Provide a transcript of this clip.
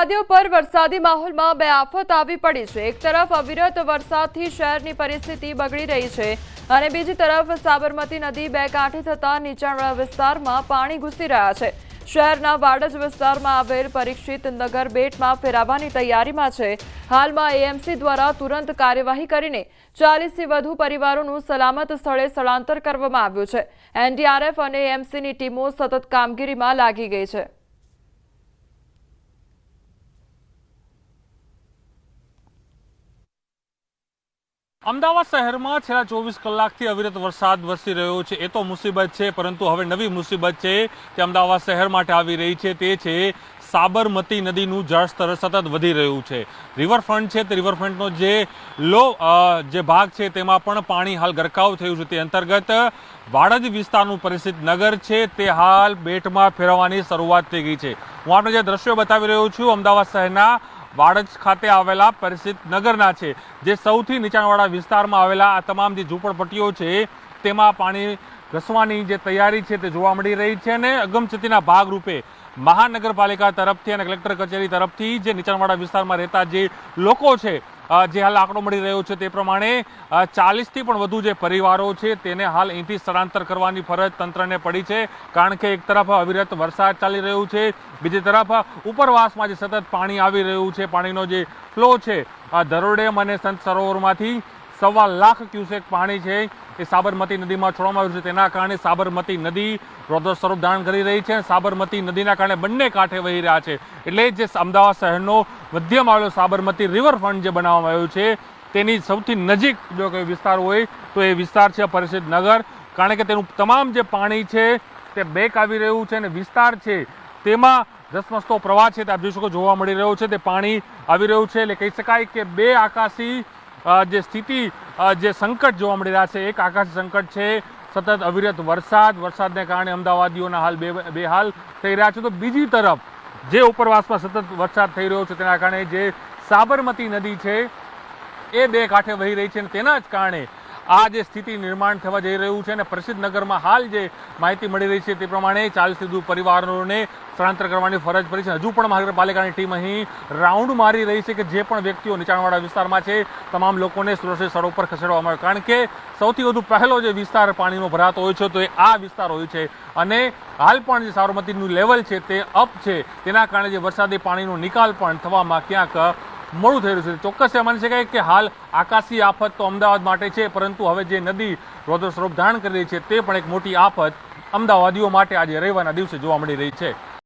અમદાવાદીઓ પર વરસાદી માહોલમાં બે આફત આવી પડી છે। એક તરફ અવિરત વરસાદથી શહેરની પરિસ્થિતિ બગડી રહી છે અને બીજી તરફ સાબરમતી નદી બે કાંઠે થતા નીચાણવાળા વિસ્તારમાં પાણી ઘૂસી રહ્યા છે। શહેરના વાડજ વિસ્તારમાં આવેલ પરીક્ષિત નગર બેટમાં ફેરવવાની તૈયારીમાં છે। હાલમાં એએમસી દ્વારા તુરંત કાર્યવાહી કરીને 40થી વધુ પરિવારોનું સલામત સ્થળે સ્થળાંતર કરવામાં આવ્યું છે। એનડીઆરએફ અને એએમસીની ટીમો સતત કામગીરીમાં લાગી ગઈ છે। અમદાવાદ શહેરમાં છેલ્લા 24 કલાકથી અવિરત વરસાદ વરસી રહ્યો છે। એ તો મુસીબત છે, પરંતુ હવે નવી મુસીબત છે તે અમદાવાદ શહેર માટે આવી રહી છે। તે છે સાબરમતી નદીનું જળસ્તર સતત વધી રહ્યું છે। રિવરફ્રન્ટ છે તે રિવરફ્રન્ટનો જે ભાગ છે તેમાં પણ પાણી હાલ ગરકાવ થયું છે। તે અંતર્ગત વાડજ વિસ્તારનું પરિસ્થિત નગર છે તે હાલ બેટમાં ફેરવવાની શરૂઆત થઈ ગઈ છે। હું આપણે જે દ્રશ્યો બતાવી રહ્યો છું અમદાવાદ શહેરના વાડજ ખાતે આવેલા પરિસ્થિત નગરના છે, જે સૌથી નીચાણવાળા વિસ્તારમાં આવેલા આ તમામ જે ઝૂંપડપટ્ટીઓ છે તેમાં પાણી ઘસવાની જે તૈયારી છે તે જોવા મળી રહી છે। અને અગમચેતીના ભાગરૂપે મહાનગરપાલિકા તરફથી અને કલેક્ટર કચેરી તરફથી જે નીચાણવાળા વિસ્તારમાં રહેતા જે લોકો છે, જે હાલ આંકડો મળી રહ્યો છે તે પ્રમાણે 40થી પણ વધુ જે પરિવારો છે તેને હાલ અહીંથી સ્થળાંતર કરવાની ફરજ તંત્રને પડી છે। કારણ કે એક તરફ અવિરત વરસાદ ચાલી રહ્યું છે, બીજી તરફ ઉપરવાસમાં જે સતત પાણી આવી રહ્યું છે, પાણીનો જે ફ્લો છે ધરોઈ ડેમ અને સંત સરોવરમાંથી 1.25 લાખ ક્યુસેક પાણી છે એ સાબરમતી નદીમાં છોડવામાં આવ્યું છે। તેના કારણે સાબરમતી નદી રૌદ્ર સ્વરૂપ ધારણ કરી રહી છે। સાબરમતી નદીના કારણે બંને કાંઠે વહી રહ્યા છે, એટલે જે અમદાવાદ શહેરનો મધ્યમાં આવેલો સાબરમતી રિવરફ્રન્ટ જે બનાવવામાં આવ્યું છે તેની સૌથી નજીક જો કોઈ વિસ્તાર હોય તો એ વિસ્તાર છે પરિષદ નગર। કારણ કે તેનું તમામ જે પાણી છે તે બેક આવી રહ્યું છે અને વિસ્તાર છે તેમાં ધસમસતો પ્રવાહ છે તે આપ જોઈ શકો જોવા મળી રહ્યો છે। તે પાણી આવી રહ્યું છે, એટલે કહી શકાય કે બે આકાશી જે સ્થિતિ જે સંકટ જોવા મળી રહ્યા છે। એક આકાશી સંકટ છે સતત અવિરત વરસાદને કારણે અમદાવાદીઓના હાલ બેહાલ થઈ રહ્યા છે, તો બીજી તરફ જે ઉપરવાસમાં સતત વરસાદ થઈ રહ્યો છે તેના કારણે જે સાબરમતી નદી છે એ બે કાંઠે વહી રહી છે અને તેના જ કારણે આ જે સ્થિતિ નિર્માણ થવા જઈ રહ્યું છે। અને પ્રસિદ્ધ નગરમાં હાલ જે માહિતી મળી રહી છે તે પ્રમાણે 40થી વધુ પરિવારોને સ્થળાંતર કરવાની ફરજ પડી છે। હજુ પણ મહાનગરપાલિકાની ટીમ અહીં રાઉન્ડ મારી રહી છે કે જે પણ વ્યક્તિઓ નીચાણવાળા વિસ્તારમાં છે તમામ લોકોને સુરક્ષિત સ્થળો પર ખસેડવામાં આવે, કારણ કે સૌથી વધુ પહેલો જે વિસ્તાર પાણીનો ભરાતો હોય છે તો એ આ વિસ્તાર હોય છે। અને હાલ પણ જે સાબરમતીનું લેવલ છે તે અપ છે, તેના કારણે જે વરસાદી પાણીનો નિકાલ પણ થવામાં ક્યાંક મોડું થઈ રહ્યું છે। ચોક્કસ એ માની શકાય કે હાલ આકાશી આફત તો અમદાવાદ માટે છે, પરંતુ હવે જે નદી રૌદ્ર સ્વરૂપ ધારણ કરી રહી છે તે પણ એક મોટી આફત અમદાવાદીઓ માટે આજે રવિવારના દિવસે જોવા મળી રહી છે।